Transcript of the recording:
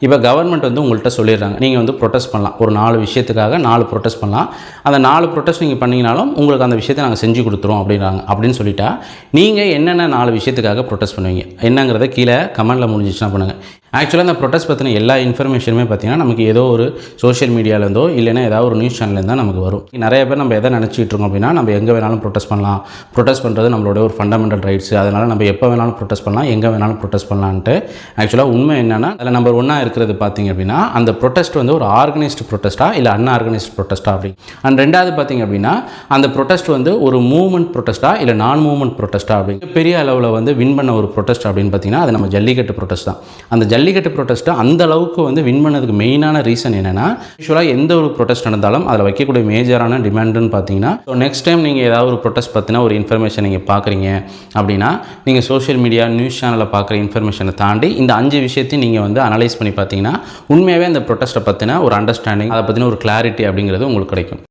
இப்போ கவர்மெண்ட் வந்து உங்கள்கிட்ட சொல்லிடுறாங்க, நீங்கள் வந்து ப்ரொட்டஸ்ட் பண்ணலாம், ஒரு 4 விஷயத்துக்காக 4 ப்ரொட்டஸ்ட் பண்ணலாம், அந்த 4 ப்ரொட்டஸ்ட் நீங்கள் பண்ணிங்கனாலும் உங்களுக்கு அந்த விஷயத்தை நாங்கள் செஞ்சு கொடுத்துருவோம் அப்படின்றாங்க. அப்படின்னு சொல்லிட்டா நீங்கள் என்னென்ன 4 விஷயத்துக்காக ப்ரொட்டஸ்ட் பண்ணுவீங்க என்னங்கிறத கீழே கமெண்ட்டில் முடிஞ்சிச்சுன்னா பண்ணுங்கள். ஆக்சுவலாக இந்த ப்ரொட்டஸ்ட் பற்றின எல்லா இன்ஃபர்மேஷனுமே பார்த்திங்கன்னா நமக்கு ஏதோ ஒரு சோஷியல் மீடியாவிலேருந்தோ இல்லைன்னா ஏதாவது ஒரு நியூஸ் சேனல்லேருந்து தான் நமக்கு வரும். நிறைய பேர் நம்ம எதை நினச்சிட்டு இருக்கோம் அப்படின்னா, நம்ம எங்கே வேணாலும் ப்ரொட்டஸ்ட் பண்ணலாம், ப்ரொட்டஸ்ட் பண்ணுறது நம்மளோட ஒரு ஃபண்டமெண்டல் ரைட்ஸ், அதனால் நம்ம எப்போ வேணாலும் ப்ரொட்டஸ்ட் பண்ணலாம், எங்கே வேணாலும் ப்ரொட்டஸ்ட் பண்ணலான்ட்டு. ஆக்சுவலாக உண்மை என்னென்னா, அதில் நம்பர் 1 இருக்கிறது பார்த்திங்க அப்படின்னா, அந்த ப்ரொட்டஸ்ட் வந்து ஒரு ஆர்கனைஸ்டு ப்ரொட்டஸ்ட்டா இல்லை அன்ஆர்கனைஸ்டு ப்ரொட்டஸ்ட்டா அப்படி. அண்ட் 2வது பார்த்திங்க அப்படின்னா, அந்த ப்ரொட்டஸ்ட் வந்து ஒரு மூவ்மெண்ட் ப்ரொட்டஸ்ட்டா இல்லை நான் மூவ்மெண்ட் ப்ரொட்டஸ்ட்டா அப்படி. பெரிய அளவில் வந்து வின் பண்ண ஒரு ப்ரொட்டஸ்ட் அப்படின்னு பார்த்திங்கன்னா அது நம்ம ஜல்லிக்கட்டு ப்ரொட்டஸ்ட் தான். அந்த ஜல்லிக்கட்டு ப்ரொட்டஸ்ட்டை அந்த அளவுக்கு வந்து வின் பண்ணதுக்கு மெயினான ரீசன் என்னென்னா, யூஸ்வலாக எந்த ஒரு ப்ரொட்டஸ்ட் நடந்தாலும் அதில் வைக்கக்கூடிய மேஜரான டிமாண்டுன்னு பார்த்தீங்கன்னா, ஸோ நெக்ஸ்ட் டைம் நீங்கள் ஏதாவது ஒரு ப்ரொட்டஸ்ட் பற்றின ஒரு இன்ஃபர்மேஷன் நீங்கள் பார்க்குறீங்க அப்படின்னா, நீங்கள் சோஷியல் மீடியா நியூஸ் சேனலில் பார்க்குற இன்ஃபர்மேஷனை தாண்டி இந்த 5 விஷயத்தையும் நீங்கள் வந்து அனலைஸ் பண்ணி பார்த்தீங்கன்னா உண்மையாகவே அந்த ப்ரொட்டஸ்ட்டை பற்றின ஒரு அண்டர்ஸ்டாண்டிங், அதை பற்றின ஒரு கிளாரிட்டி அப்படிங்கிறது உங்களுக்கு கிடைக்கும்.